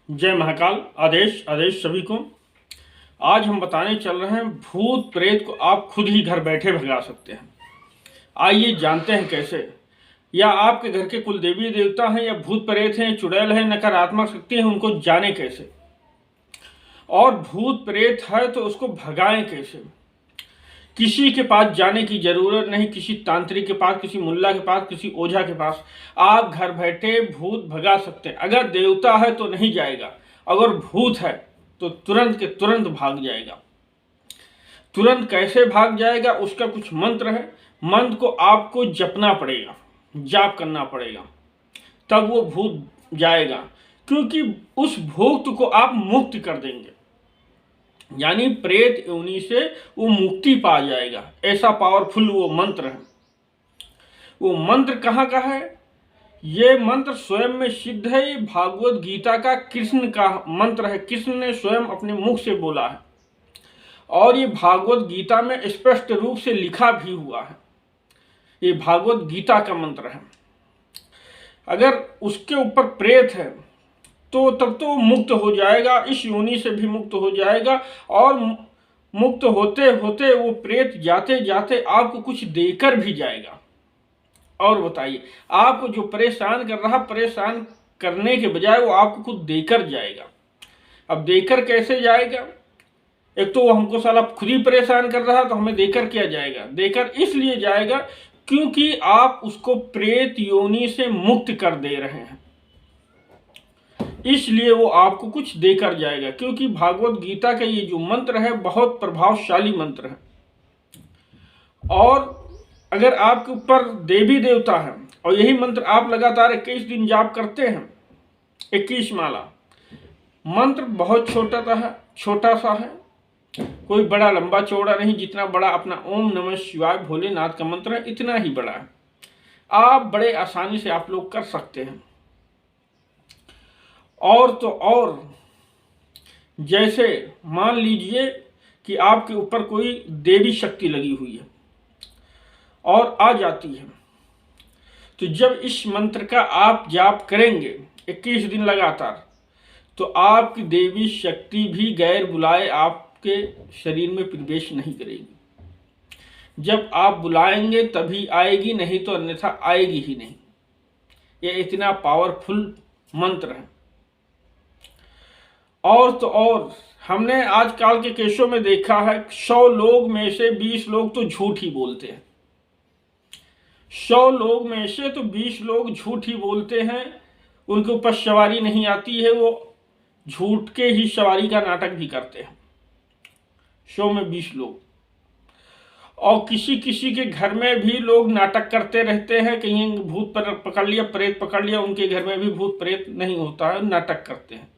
जय महाकाल। आदेश आदेश सभी को। आज हम बताने चल रहे हैं भूत प्रेत को आप खुद ही घर बैठे भगा सकते हैं। आइए जानते हैं कैसे। या आपके घर के कुल देवी देवता हैं या भूत प्रेत हैं, चुड़ैल हैं, नकारात्मक शक्ति हैं, उनको जाने कैसे। और भूत प्रेत है तो उसको भगाएं कैसे। किसी के पास जाने की जरूरत नहीं, किसी तांत्रिक के पास, किसी मुल्ला के पास, किसी ओझा के पास। आप घर बैठे भूत भगा सकते हैं। अगर देवता है तो नहीं जाएगा, अगर भूत है तो तुरंत के तुरंत भाग जाएगा। तुरंत कैसे भाग जाएगा, उसका कुछ मंत्र है। मंत्र को आपको जपना पड़ेगा, जाप करना पड़ेगा, तब वो भूत जाएगा। क्योंकि उस भूत को आप मुक्त कर देंगे, यानी प्रेत योनि से वो मुक्ति पा जाएगा। ऐसा पावरफुल वो मंत्र है। वो मंत्र कहाँ का है? ये मंत्र स्वयं में सिद्ध है। ये भागवत गीता का कृष्ण का मंत्र है। कृष्ण ने स्वयं अपने मुख से बोला है और ये भागवत गीता में स्पष्ट रूप से लिखा भी हुआ है। ये भागवत गीता का मंत्र है। अगर उसके ऊपर प्रेत है तो तब तो वो मुक्त हो जाएगा, इस योनि से भी मुक्त हो जाएगा। और मुक्त होते होते वो प्रेत जाते जाते आपको कुछ देकर भी जाएगा। और बताइए, आपको जो परेशान कर रहा, परेशान करने के बजाय वो आपको कुछ देकर जाएगा। अब देकर कैसे जाएगा? एक तो वो हमको साला खुद ही परेशान कर रहा है, तो हमें देकर क्या जाएगा? देकर इसलिए जाएगा क्योंकि आप उसको प्रेत योनि से मुक्त कर दे रहे हैं, इसलिए वो आपको कुछ देकर जाएगा। क्योंकि भागवत गीता का ये जो मंत्र है बहुत प्रभावशाली मंत्र है। और अगर आपके ऊपर देवी देवता है और यही मंत्र आप लगातार 21 दिन जाप करते हैं, 21 माला। मंत्र बहुत छोटा सा है, कोई बड़ा लंबा चौड़ा नहीं। जितना बड़ा अपना ओम नमः शिवाय भोलेनाथ का मंत्र है, इतना ही बड़ा है। आप बड़े आसानी से आप लोग कर सकते हैं। और तो और, जैसे मान लीजिए कि आपके ऊपर कोई देवी शक्ति लगी हुई है और आ जाती है, तो जब इस मंत्र का आप जाप करेंगे 21 दिन लगातार, तो आपकी देवी शक्ति भी गैर बुलाए आपके शरीर में प्रवेश नहीं करेगी। जब आप बुलाएंगे तभी आएगी, नहीं तो अन्यथा आएगी ही नहीं। ये इतना पावरफुल मंत्र है। और तो और, हमने आजकल के केसों में देखा है 100 लोग में से 20 लोग तो झूठ ही बोलते हैं। 100 लोग में से तो 20 लोग झूठ ही बोलते हैं। उनके ऊपर सवारी नहीं आती है, वो झूठ के ही सवारी का नाटक भी करते हैं। 100 में 20 लोग। और किसी किसी के घर में भी लोग नाटक करते रहते हैं, कहीं भूत पकड़ लिया, प्रेत पकड़ लिया। उनके घर में भी भूत प्रेत नहीं होता है, नाटक करते हैं।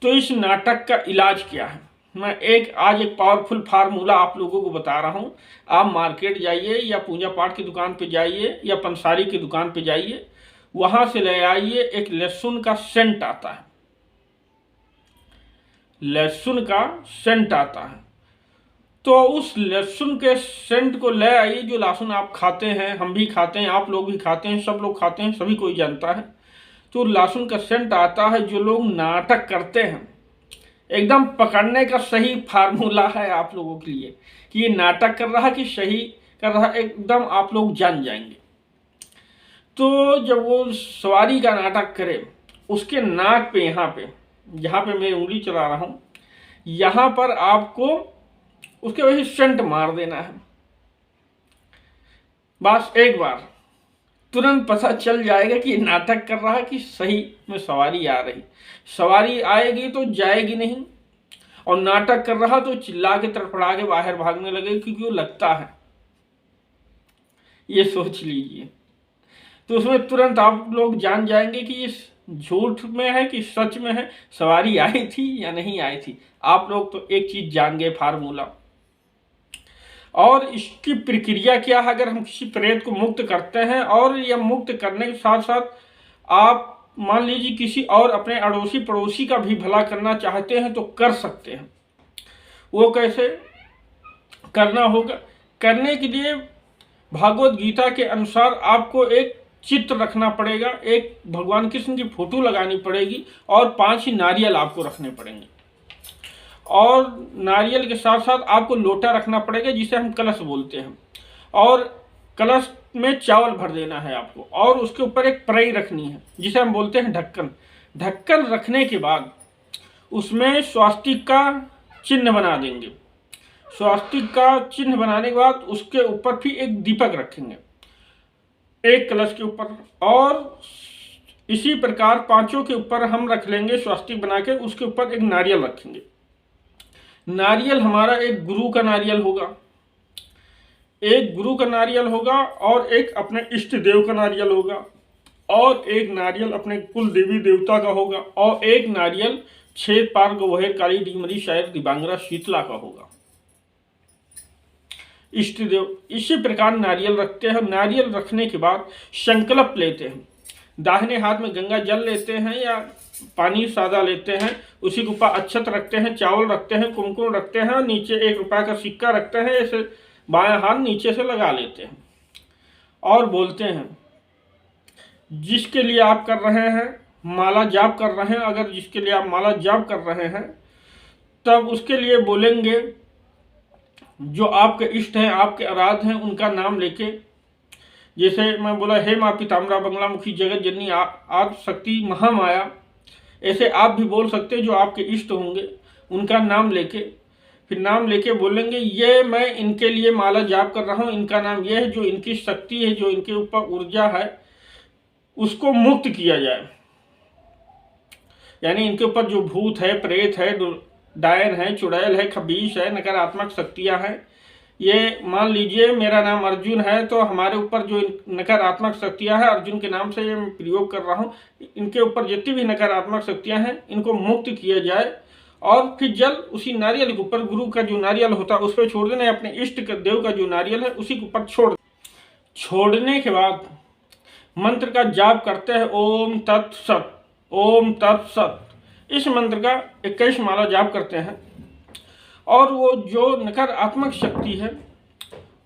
तो इस नाटक का इलाज क्या है? मैं आज एक पावरफुल फार्मूला आप लोगों को बता रहा हूं। आप मार्केट जाइए या पूजा पाठ की दुकान पे जाइए या पंसारी की दुकान पे जाइए, वहां से ले आइए। एक लहसुन का सेंट आता है, लहसुन का सेंट आता है। तो उस लहसुन के सेंट को ले आइए। जो लहसुन आप खाते हैं, हम भी खाते हैं, आप लोग भी खाते हैं, सब लोग खाते हैं, सभी कोई जानता है। तो लहसुन का सेंट आता है। जो लोग नाटक करते हैं, एकदम पकड़ने का सही फार्मूला है आप लोगों के लिए कि ये नाटक कर रहा कि सही कर रहा, एकदम आप लोग जान जाएंगे। तो जब वो सवारी का नाटक करे, उसके नाक पे, यहाँ पे जहाँ पे मैं उंगली चला रहा हूँ, यहाँ पर आपको उसके वही सेंट मार देना है। बस एक बार, तुरंत पता चल जाएगा कि नाटक कर रहा है कि सही में सवारी आ रही। सवारी आएगी तो जाएगी नहीं, और नाटक कर रहा तो चिल्ला के तड़फड़ा के बाहर भागने लगे, क्योंकि वो लगता है। ये सोच लीजिए। तो उसमें तुरंत आप लोग जान जाएंगे कि ये झूठ में है कि सच में है, सवारी आई थी या नहीं आई थी। आप लोग तो एक चीज जान गए, फार्मूला। और इसकी प्रक्रिया क्या है? अगर हम किसी प्रेत को मुक्त करते हैं, और या मुक्त करने के साथ साथ आप मान लीजिए किसी और अपने अड़ोसी पड़ोसी का भी भला करना चाहते हैं तो कर सकते हैं। वो कैसे करना होगा? करने के लिए भागवत गीता के अनुसार आपको एक चित्र रखना पड़ेगा, एक भगवान कृष्ण की फोटो लगानी पड़ेगी और 5 ही नारियल आपको रखने पड़ेंगे। और नारियल के साथ साथ आपको लोटा रखना पड़ेगा जिसे हम कलश बोलते हैं, और कलश में चावल भर देना है आपको, और उसके ऊपर एक पराई रखनी है जिसे हम बोलते हैं ढक्कन। ढक्कन रखने के बाद उसमें स्वास्तिक का चिन्ह बना देंगे। स्वास्तिक का चिन्ह बनाने के बाद उसके ऊपर फिर एक दीपक रखेंगे एक कलश के ऊपर, और इसी प्रकार 5 के ऊपर हम रख लेंगे स्वास्तिक बना के, उसके ऊपर एक नारियल रखेंगे। नारियल हमारा एक गुरु का नारियल होगा, एक गुरु का नारियल होगा, और एक अपने इष्ट देव का नारियल होगा, और एक नारियल अपने कुल देवी देवता का होगा, और एक नारियल छेद पार गवहेर काली डीमरी शायर दिबांगरा शीतला का होगा, इष्ट देव। इसी प्रकार नारियल रखते हैं। नारियल रखने के बाद संकल्प लेते हैं। दाहिने हाथ में गंगा जल लेते हैं या पानी सादा लेते हैं, उसी के ऊपर अक्षत रखते हैं, चावल रखते हैं, कुमकुम रखते हैं, नीचे 1 रुपये का सिक्का रखते हैं, ऐसे बायां हाथ नीचे से लगा लेते हैं और बोलते हैं, जिसके लिए आप कर रहे हैं माला जाप कर रहे हैं, अगर जिसके लिए आप माला जाप कर रहे हैं तब उसके लिए बोलेंगे जो आपके इष्ट हैं, आपके आराध्य हैं, उनका नाम लेके। जैसे मैं बोला, हे माँ पीताम्बरा बंगलामुखी जगत जननी आदि शक्ति महामाया, ऐसे आप भी बोल सकते हैं जो आपके इष्ट होंगे उनका नाम लेके। फिर नाम लेके बोलेंगे, ये मैं इनके लिए माला जाप कर रहा हूँ, इनका नाम ये है, जो इनकी शक्ति है, जो इनके ऊपर ऊर्जा है, उसको मुक्त किया जाए। यानी इनके ऊपर जो भूत है, प्रेत है, डायन है, चुड़ैल है, खबीश है, नकारात्मक शक्तियां हैं, ये मान लीजिए मेरा नाम अर्जुन है तो हमारे ऊपर जो नकारात्मक शक्तियां हैं, अर्जुन के नाम से ये मैं प्रयोग कर रहा हूँ, इनके ऊपर जितनी भी नकारात्मक शक्तियां हैं इनको मुक्त किया जाए। और फिर जल उसी नारियल के ऊपर, गुरु का जो नारियल होता है उस पर छोड़ देना, अपने इष्ट देव का जो नारियल है उसी के ऊपर छोड़ने के बाद मंत्र का जाप करते हैं, ओम तत्सत, ओम तत्सत। इस मंत्र का 21 माला जाप करते हैं, और वो जो नकारात्मक शक्ति है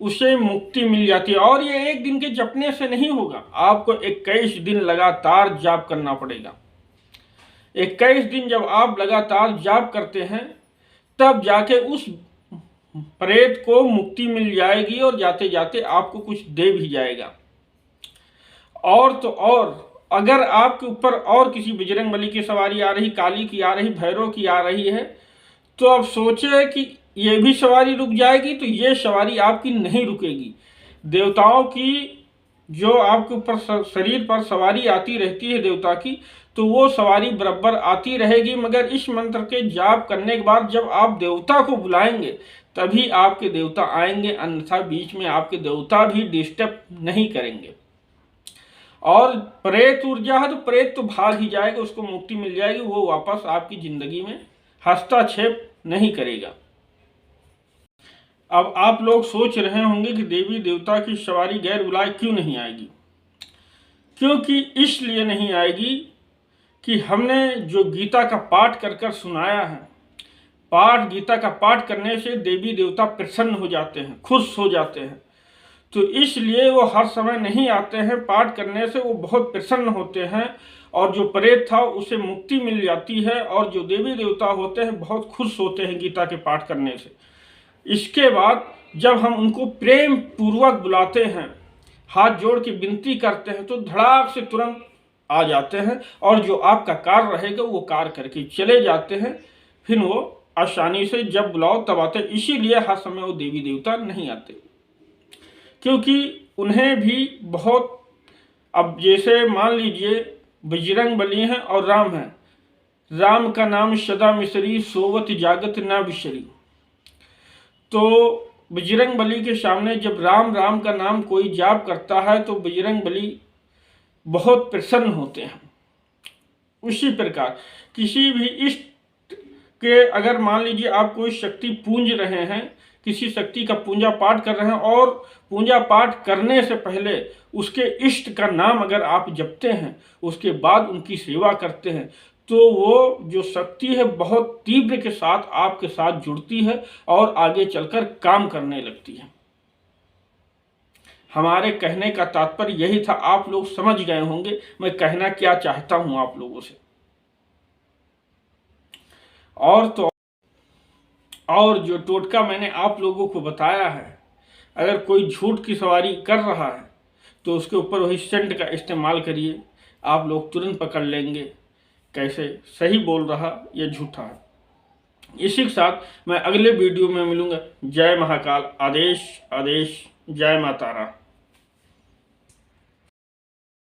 उसे मुक्ति मिल जाती है। और ये एक दिन के जपने से नहीं होगा, आपको 21 दिन लगातार जाप करना पड़ेगा। 21 दिन जब आप लगातार जाप करते हैं तब जाके उस प्रेत को मुक्ति मिल जाएगी, और जाते जाते आपको कुछ दे भी जाएगा। और तो और अगर आपके ऊपर और किसी बजरंगबली की सवारी आ रही, काली की आ रही, भैरव की आ रही है, तो अब सोचे कि ये भी सवारी रुक जाएगी, तो ये सवारी आपकी नहीं रुकेगी। देवताओं की जो आपके ऊपर शरीर पर सवारी आती रहती है देवता की, तो वो सवारी बराबर आती रहेगी, मगर इस मंत्र के जाप करने के बाद जब आप देवता को बुलाएंगे तभी आपके देवता आएंगे, अन्यथा बीच में आपके देवता भी डिस्टर्ब नहीं करेंगे। और प्रेत ऊर्जा है तो प्रेत तो भाग ही जाएगा, उसको मुक्ति मिल जाएगी, वो वापस आपकी जिंदगी में हस्तक्षेप नहीं करेगा। अब आप लोग सोच रहे होंगे कि देवी देवता की सवारी गैर बुलाए क्यों नहीं आएगी। क्योंकि इसलिए नहीं आएगी कि हमने जो गीता का पाठ कर कर सुनाया है, गीता का पाठ करने से देवी देवता प्रसन्न हो जाते हैं, खुश हो जाते हैं, तो इसलिए वो हर समय नहीं आते हैं। पाठ करने से वो बहुत प्रसन्न होते हैं, और जो प्रेत था उसे मुक्ति मिल जाती है, और जो देवी देवता होते हैं बहुत खुश होते हैं गीता के पाठ करने से। इसके बाद जब हम उनको प्रेम पूर्वक बुलाते हैं, हाथ जोड़ के विनती करते हैं, तो धड़ाक से तुरंत आ जाते हैं, और जो आपका कार्य रहेगा वो कार्य करके चले जाते हैं। फिर वो आसानी से जब बुलाओ तब आते हैं। इसीलिए हर समय वो देवी देवता नहीं आते, क्योंकि उन्हें भी बहुत, अब जैसे मान लीजिए बजरंगबली हैं और राम हैं, राम का नाम सदा मिसरी, सोवत जागत ना बिसरी। तो बजरंगबली के सामने जब राम राम का नाम कोई जाप करता है तो बजरंगबली बहुत प्रसन्न होते हैं। उसी प्रकार किसी भी इष्ट के, अगर मान लीजिए आप कोई शक्ति पूंज रहे हैं, किसी शक्ति का पूजा पाठ कर रहे हैं, और पूजा पाठ करने से पहले उसके इष्ट का नाम अगर आप जपते हैं, उसके बाद उनकी सेवा करते हैं, तो वो जो शक्ति है बहुत तीव्र के साथ आपके साथ जुड़ती है और आगे चलकर काम करने लगती है। हमारे कहने का तात्पर्य यही था, आप लोग समझ गए होंगे मैं कहना क्या चाहता हूं आप लोगों से। और तो और जो टोटका मैंने आप लोगों को बताया है, अगर कोई झूठ की सवारी कर रहा है तो उसके ऊपर वही सेंट का इस्तेमाल करिए, आप लोग तुरंत पकड़ लेंगे कैसे सही बोल रहा या झूठा है। इसी के साथ मैं अगले वीडियो में मिलूंगा। जय महाकाल। आदेश आदेश। जय माता रा।